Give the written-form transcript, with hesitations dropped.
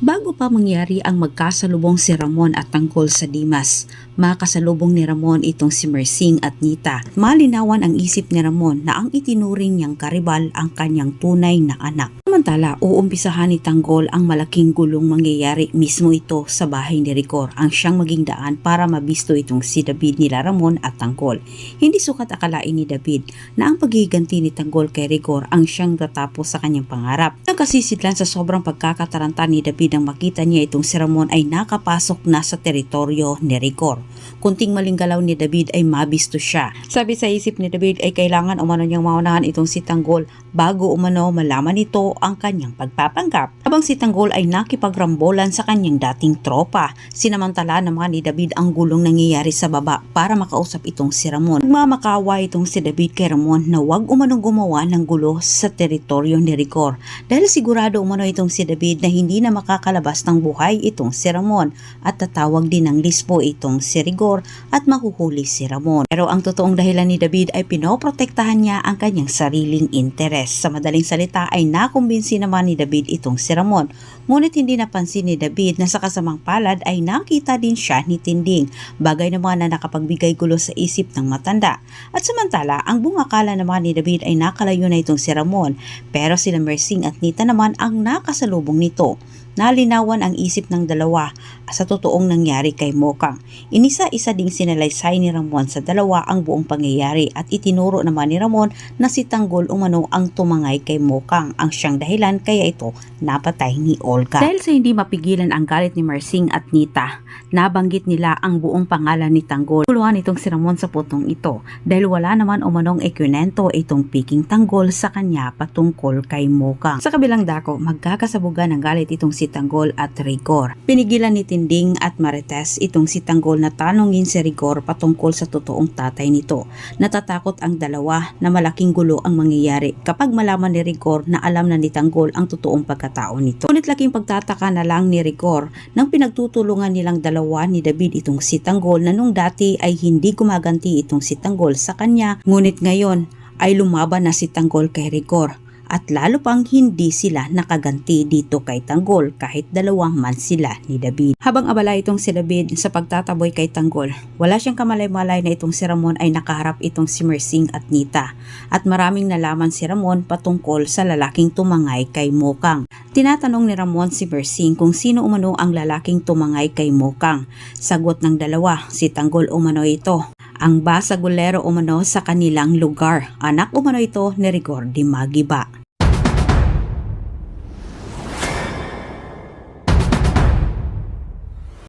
Bago pa mangyari ang magkasalubong si Ramon at Tanggol sa Dimas, makasalubong ni Ramon itong si Mersing at Nita. Malinawan ang isip ni Ramon na ang itinuring niyang karibal ang kanyang tunay na anak. Samantala, uumpisahan ni Tanggol ang malaking gulong mangyayari mismo ito sa bahay ni Rigor ang siyang maging daan para mabisto itong si David nila Ramon at Tanggol. Hindi sukat akalain ni David na ang paghiganti ni Tanggol kay Rigor ang siyang tatapos sa kanyang pangarap. Nagkasisidlan sa sobrang pagkakataranta ni David nang makita niya itong si Ramon ay nakapasok na sa teritoryo ni Rigor. Kunting maling galaw ni David ay mabisto siya. Sabi sa isip ni David ay kailangan umano niyang maunahan itong si Tanggol bago umano malaman nito ang kanyang pagpapanggap. Habang si Tanggol ay nakipagrambolan sa kanyang dating tropa, sinamantala naman ni David ang gulong nangyayari sa baba para makausap itong si Ramon. Nagmamakawa itong si David kay Ramon na huwag umanong gumawa ng gulo sa teritoryo ni Rigor dahil sigurado umano itong si David na hindi na makakalabas ng buhay itong si Ramon at tatawag din ng lispo itong si Rigor at mahuhuli si Ramon. Pero ang totoong dahilan ni David ay pinoprotektahan niya ang kanyang sariling interes. Sa madaling salita ay nakumbinsi naman ni David itong si Ramon. Ngunit hindi napansin ni David na sa kasamang palad ay nakita din siya ni Tinding, bagay naman na nakapagbigay gulo sa isip ng matanda. At samantala, ang bungakala naman ni David ay nakalayo na itong si Ramon, pero sila Mersing at Nita naman ang nakasalubong nito. Nalinawan ang isip ng dalawa sa totoong nangyari kay Mokang. Inisa-isa ding sinalaysay ni Ramon sa dalawa ang buong pangyayari at itinuro naman ni Ramon na si Tanggol umano ang tumangay kay Mokang ang siyang dahilan kaya ito napatay ni Olga. Dahil sa hindi mapigilan ang galit ni Mersing at Nita, nabanggit nila ang buong pangalan ni Tanggol. Tuluhan itong si Ramon sa putong ito dahil wala naman umanong ekwento itong piking Tanggol sa kanya patungkol kay Mokang. Sa kabilang dako, magkakasabugan ng galit itong si Tanggol at Rigor. Pinigilan ni Tinding at Marites itong si Tanggol na tanungin si Rigor patungkol sa totoong tatay nito. Natatakot ang dalawa na malaking gulo ang mangyayari kapag malaman ni Rigor na alam na ni Tanggol ang totoong pagkatao nito. Ngunit laking pagtataka na lang ni Rigor nang pinagtutulungan nilang dalawa ni David itong si Tanggol na nung dati ay hindi gumaganti itong si Tanggol sa kanya, ngunit ngayon ay lumaban na si Tanggol kay Rigor. At lalo pang hindi sila nakaganti dito kay Tanggol kahit dalawang man sila ni David. Habang abala itong si David sa pagtataboy kay Tanggol, wala siyang kamalay-malay na itong si Ramon ay nakaharap itong si Mersing at Nita. At maraming nalaman si Ramon patungkol sa lalaking tumangay kay Mokang. Tinatanong ni Ramon si Mersing kung sino umano ang lalaking tumangay kay Mokang. Sagot ng dalawa, si Tanggol umano ito. Ang basagulero umano sa kanilang lugar. Anak umano ito ni Rigor de Magiba.